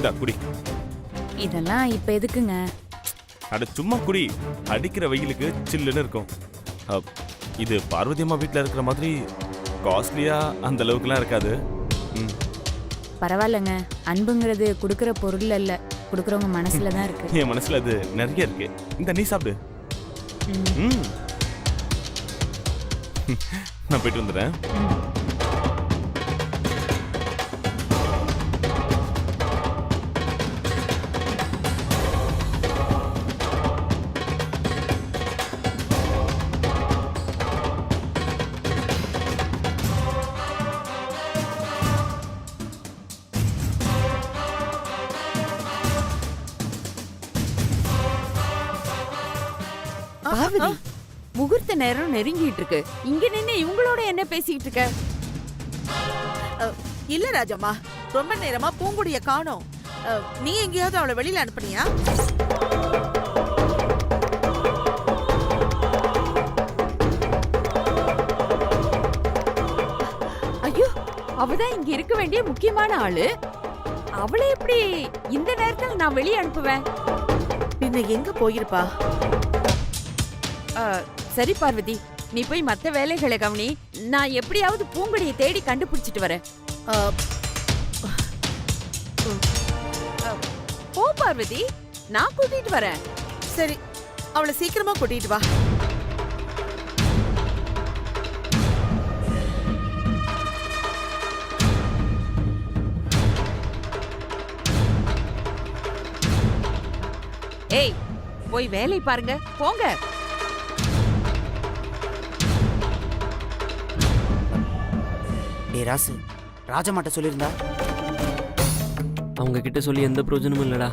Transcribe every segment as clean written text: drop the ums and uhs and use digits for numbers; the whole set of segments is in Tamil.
இந்தா குடி. இதெல்லாம் இப்ப எதுக்குங்க? அட சும்மா குடி, அடிக்கிற வெயிலுக்கு சில்லுன்னு இருக்கும். இது பார்வதி அம்மா வீட்டில் இருக்கிற மாதிரி காஸ்ட்லியா அந்த அளவுக்குலாம் இருக்காது. பரவாயில்லங்க, அன்புங்கிறது கொடுக்கற பொருள் அல்ல, கொடுக்கறவங்க மனசுல தான் இருக்கு. என் மனசுல அது நிறைய இருக்கு. இந்த நீ சாப்பிடு. நான் போயிட்டு வந்துடுறேன். பார்வதி, முகூர்த்த நேரம் நெருங்கிட்டு இருக்கு. இங்க நின்னு இவங்களோட என்ன பேசிட்டு இருக்க? இல்ல ராஜம்மா, ரொம்ப நேரமா பூங்குடிய காணோம். நீ எங்கேயாவது அவளை வெளியில அனுப்புனியா? ஐயோ, அவதான் இங்க இருக்க வேண்டிய முக்கியமான ஆளு. அவளை எப்படி இந்த நேரத்துல நான் வெளியே அனுப்புவேன்? பின்ன எங்க போயிருப்பா? சரி பார்வதி, நீ போய் மத்த வேலைகளை கவனி. நான் எப்படியாவது பூங்குடியை தேடி கண்டுபிடிச்சிட்டு வரேன். போ பார்வதி, நான் கூட்டிட்டு வரேன். சரி, அவளை சீக்கிரமா கூட்டிட்டு வா. ஏய், போய் வேலை பாருங்க, போங்க. ராசு, ராஜமாட்ட சொல்லியிருந்தா? அவங்க கிட்ட சொல்லி எந்த பிரயோஜனமும் இல்லடா.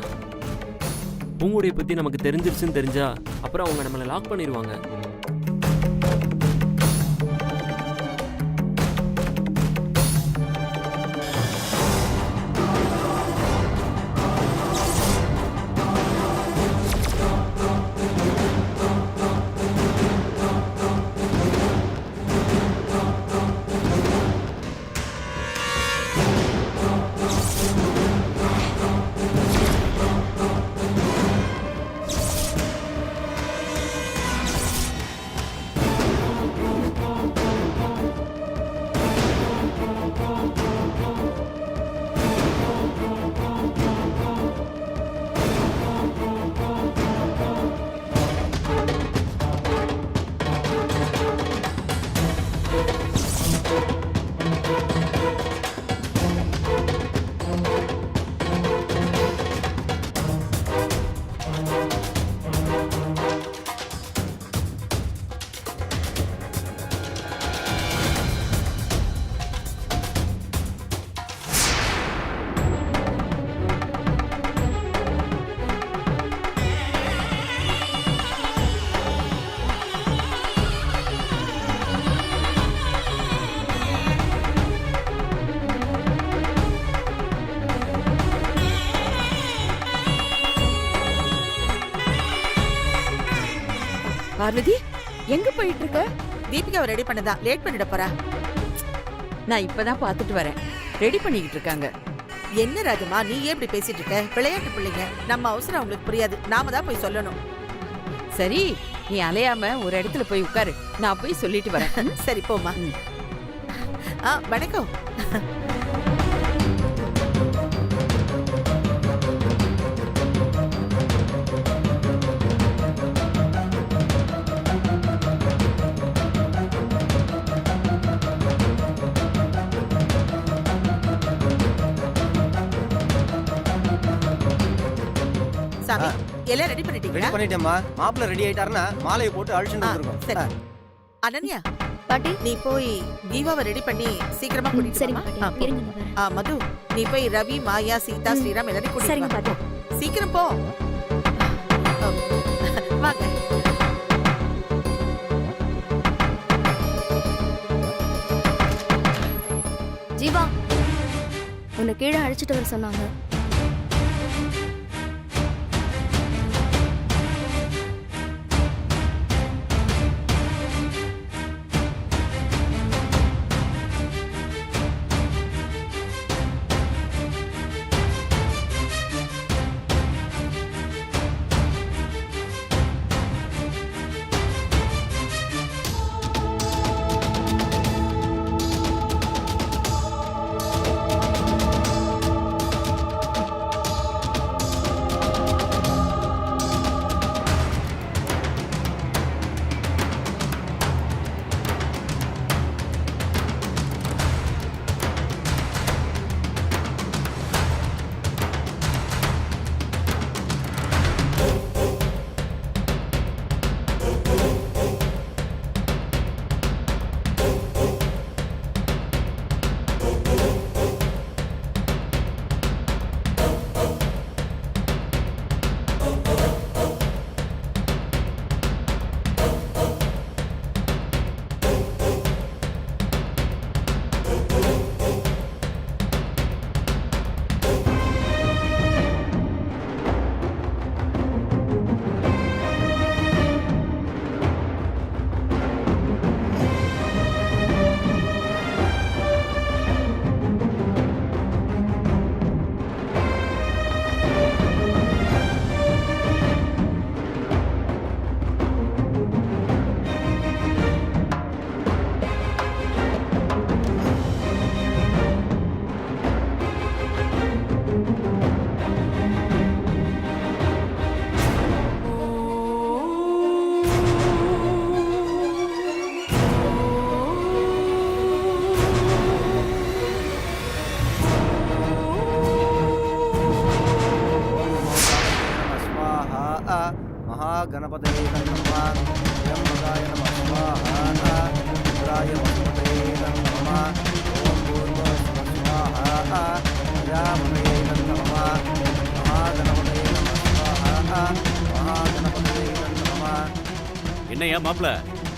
பூங்குடியை பத்தி நமக்கு தெரிஞ்சிருச்சுன்னு தெரிஞ்சா அப்புறம் அவங்க நம்மளை லாக் பண்ணிடுவாங்க. பார்வதி, எங்க போயிட்டு இருக்க? தீபிகாவை ரெடி பண்ணதா, லேட் பண்ணிட போறா. நான் இப்பதான் பாத்துட்டு வரேன். ரெடி பண்ணிக்கிட்டு இருக்காங்க. என்ன ராஜம்மா, நீ ஏன் இப்படி பேசிட்டு இருக்க? விளையாட்டு பிள்ளைங்க, நம்ம அவசரம் அவங்களுக்கு புரியாது. நாம தான் போய் சொல்லணும். சரி, நீ அலையாம ஒரு இடத்துல போய் உட்காரு, நான் போய் சொல்லிட்டு வரேன். சரி, போமா. வணக்கம். சாமி, எல்லாம் ரெடி பண்ணிட்டீங்களா? ரெடி பண்ணிட்டேம்மா. மாப்பிள்ள ரெடி ஆயிட்டாருன்னா மாலையை போட்டு அழிச்சுட்டு வந்துருவோம். சரி. அனன்யா பாட்டி, நீ போய் தீபாவை ரெடி பண்ணி சீக்கிரமா கூட்டிட்டு சரி வா. பாட்டி, இருங்க நான் வரேன். மது, நீ போய் ரவி, மாயா, சீதா, ஸ்ரீராம் எல்லாரையும் கூட்டிட்டு சரிங்க வா. பாட்டி. சீக்கிரம் போ. வாங்க. ஜீவா, உன்னை கீழே அழைச்சிட்டு வர சொன்னாங்க. महागणपतये नमः त्र्यम्बकाय नमः स्वाहा रुद्राय वसुमतये नमः ओम भूर्भुवः स्वाहा प्रजापतये नमः महागणपतये नमः स्वाहा महागणपतये नमः. என்னையா மாப்பிள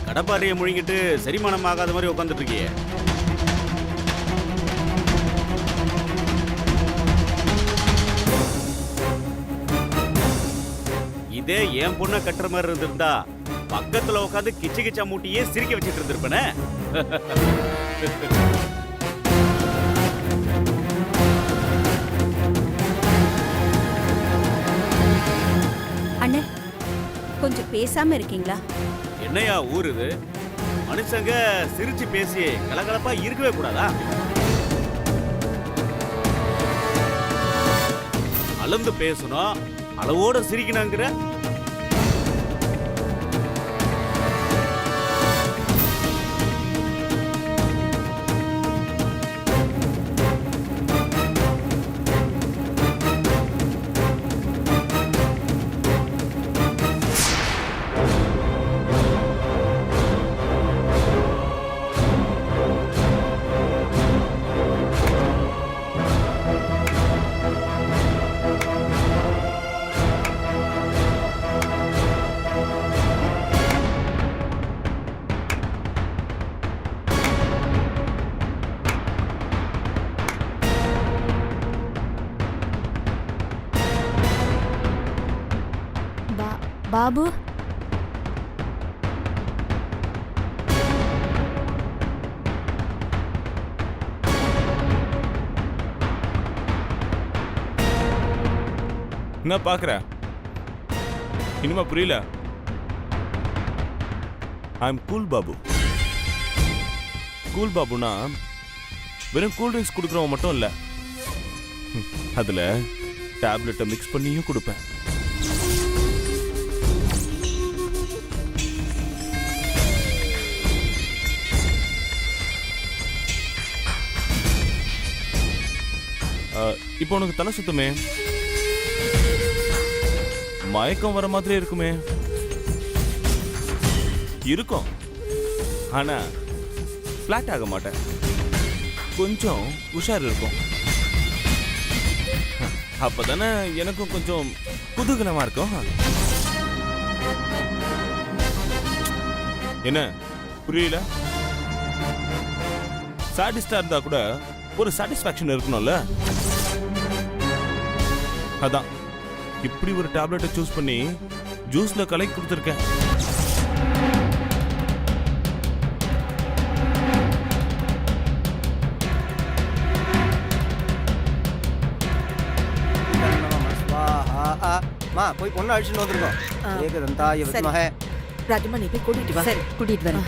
கடப்பாறையை முழுங்கிட்டு செரிமானம் ஆகாத மாதிரி உட்காந்துட்டு இருக்கியே? இதே என் பொண்ணை கட்டுற மாதிரி இருந்திருந்தா பக்கத்துல உட்காந்து கிச்சு கிச்சா மூட்டியே சிரிக்க வச்சுட்டு இருந்திருப்பேனே. அண்ணே கொஞ்சம் பேசாம இருக்கீங்களா? என்னையா ஊர் இது? மனுஷங்க சிரிச்சு பேசி கலகலப்பா இருக்கவே கூடாதா? அளந்து பேசணும், அளவோட சிரிக்கணுங்கிற. பாபு என்ன பாக்குற? இனிமே புரியல? I am cool Babu. Cool பாபுனா வெறும் கூல் ட்ரிங்க்ஸ் கொடுக்குறவன் மட்டும் இல்ல, அதுல டேப்லெட்டை மிக்ஸ் பண்ணியும் கொடுப்பேன். இப்போ உனக்கு தலை சுத்தமே, மயக்கம் வர மாதிரி இருக்குமே? இருக்கும், ஆனா பிளாட் ஆக மாட்டேன், கொஞ்சம் உஷார் இருக்கும். அப்பதானே எனக்கும் கொஞ்சம் குதூகலமா இருக்கும். என்ன புரியல? சாடிஸ்டா இருந்தா கூட ஒரு சாட்டிஸ்பாக்சன் இருக்கணும்ல, அதான் இப்படி ஒரு டேப்லெட்டை சூஸ் பண்ணி ஜூஸ்ல கலக்கி கொடுத்துருக்கேன். மா போய் பொண்ணு அழிச்சுட்டு வந்துருக்கோம். ஏகதந்தாய வித்மஹே. ராஜம்மா நீ போய் கூட்டிட்டு வா. சரி கூட்டிட்டு வரேன்.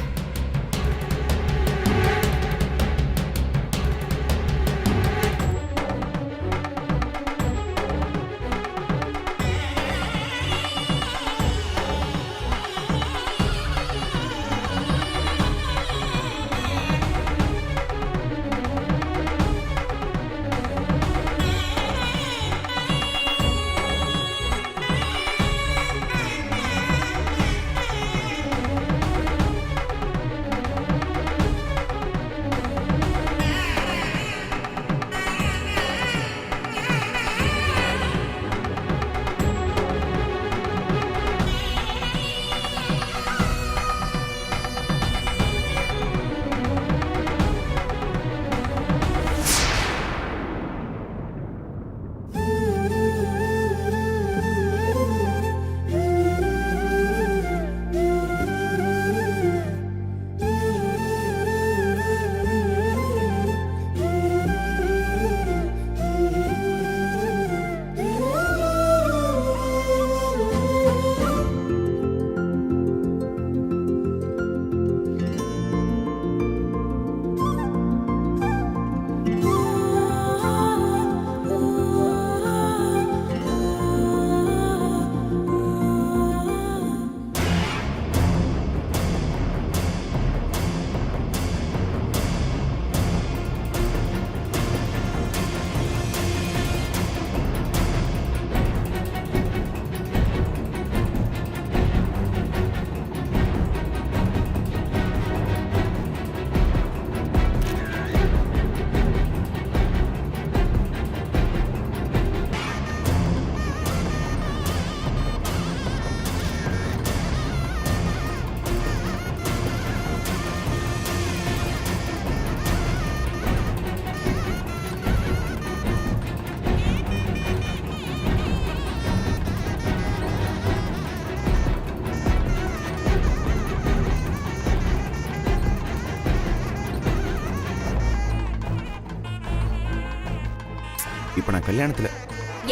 இப்போ நான் கல்யாணத்தில்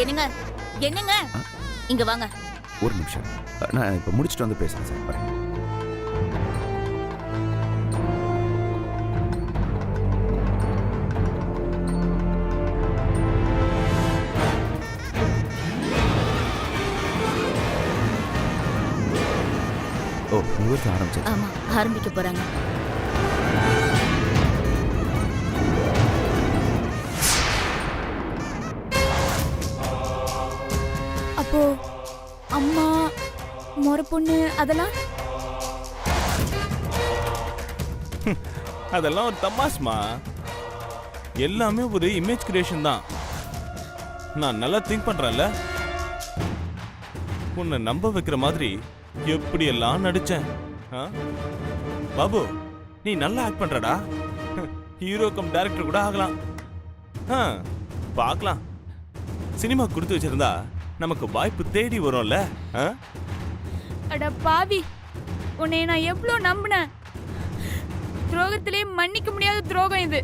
என்னங்க என்னங்க இங்க வாங்க. ஒரு நிமிஷம் நான் இப்போ முடிச்சுட்டு வந்து பேசுகிறேன் சார் வரேன். ஓ முகூர்த்தம் ஆரம்பிச்சு. ஆமா, ஆரம்பிக்க போறாங்க. அப்போ அம்மா முறை பொண்ணு அதெல்லாம் அதெல்லாம் ஒரு தமாஷ்மா. எல்லாமே ஒரு இமேஜ் கிரியேஷன் தான். நான் நல்லா திங்க் பண்றேன்ல. உன்னை நம்ப வைக்கிற மாதிரி எப்படியெல்லாம் நடிச்சேன். ஆ? பாபு நீ நல்லா ஆக்ட் பண்றடா. ஹீரோ கம் டைரக்டர் கூட ஆகலாம். பார்க்கலாம். சினிமா கொடுத்து வச்சிருந்தா நமக்கு வாய்ப்பு தேடி வரும்ல. அட பாவி, உன்னை நான் எவ்வளோ நம்பினேன். துரோகத்திலே மன்னிக்க முடியாத துரோகம் இது.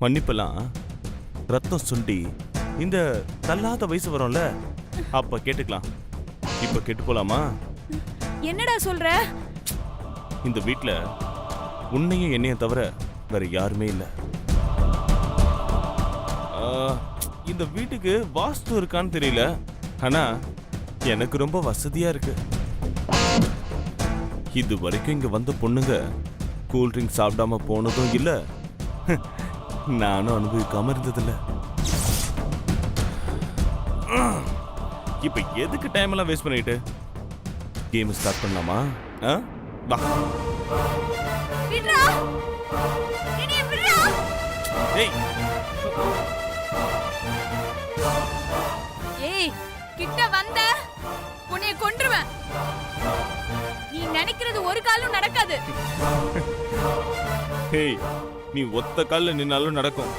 மன்னிப்பெல்லாம் ரத்தம் சுண்டி இந்த தள்ளாத வயசு வரும்ல, அப்ப கேட்டுக்கலாம். இப்ப கேட்டு போலாமா? என்னடா சொல்ற? இந்த வீட்ல உன்னையும் என்னையும் தவிர வேற யாருமே இல்ல. இந்த வீட்டுக்கு வாஸ்து இருக்கான்னு தெரியல, ஆனா எனக்கு ரொம்ப வசதியா இருக்கு. இது வரைக்கும் இங்க வந்த பொண்ணுங்க கூல் ட்ரிங்க் சாப்பிடாம போனதும் இல்ல, நானும் அனுபவிக்காம இருந்ததில்ல. இப்ப எதுக்கு டைம் எல்லாம் வேஸ்ட் பண்ணிட்டு கேம் ஸ்டார்ட் பண்ணலாமா? வா. ஏய், கிட்ட வந்த உன்னை கொன்றுவேன். நீ நினைக்கிறது ஒரு காலும் நடக்காது. ஏய், நீ ஒத்த கால்ல நின்னாலும் நடக்கும்.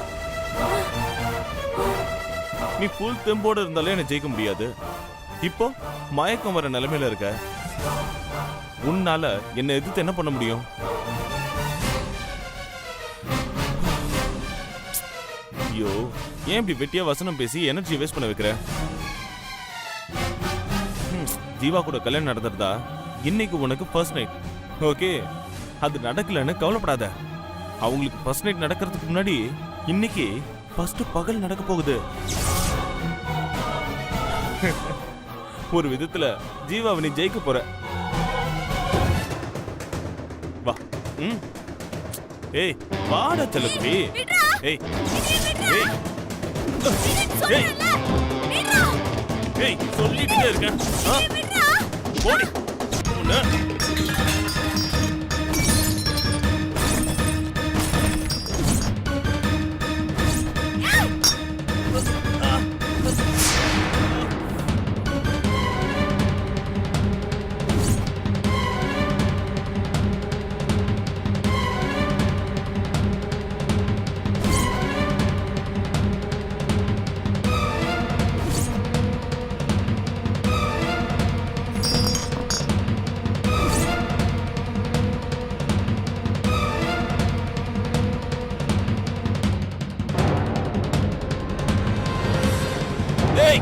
நீ ஃபுல் தெம்போட இருந்தாலே என்ன ஜெயிக்க முடியாது. இப்போ மயக்கம் வர நிலைமையில இருக்க. உன்னால என்ன எதிர்த்து என்ன பண்ண முடியும்? ஐயோ, ஏன் இப்படி வெட்டியா வசனம் பேசி எனர்ஜி வேஸ்ட் பண்ண வைக்கிற? ஜீவா கூட கல்யாணம் நடந்துருந்தா இன்னைக்கு உனக்கு ஃபர்ஸ்ட் நைட். ஓகே, அது நடக்கலன்னு கவலைப்படாத. அவங்களுக்கு ஃபர்ஸ்ட் நைட் நடக்கிறதுக்கு முன்னாடி இன்னைக்கு ஃபர்ஸ்ட் பகல் நடக்க போகுது. ஒரு விதத்துல ஜீவாவை நீ ஜெயிக்க போற. வா. ஏய், வாடா செல்லக்குடி. ஏய் ஏய் ஏய் ஏய், சொல்லிட்டே இருக்கேன். போடி. Hey!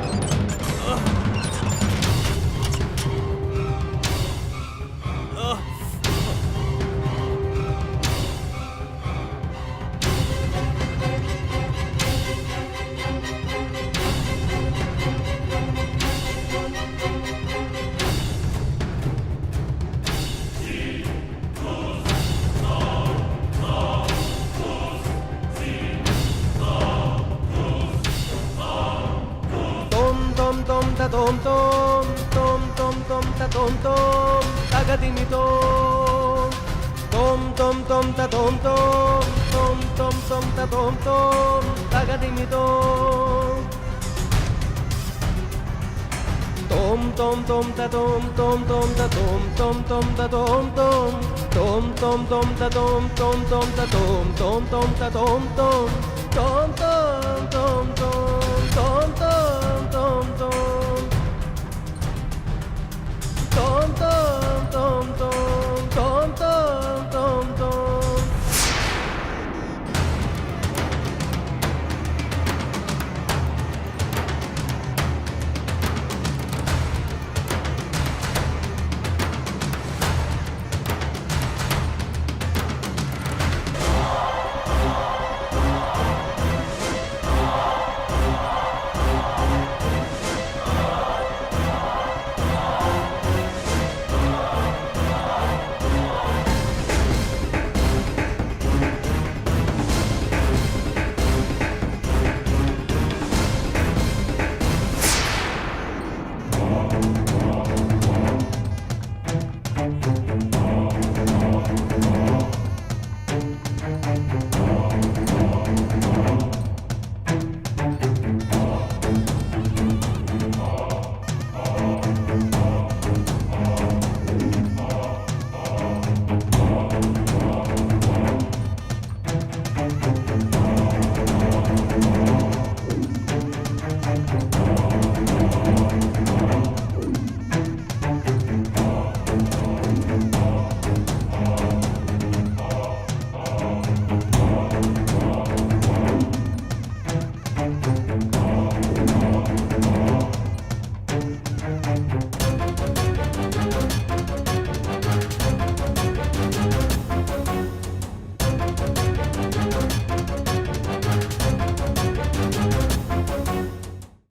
tom tom tom tom tom ta tom tom tagadini tom tom tom ta tom tom tom tom tom ta tom tom tagadini tom tom tom ta tom tom tom ta tom tom tom ta tom tom tom tom tom ta tom tom tom ta tom tom tom ta tom tom tom tom tom tom tom tom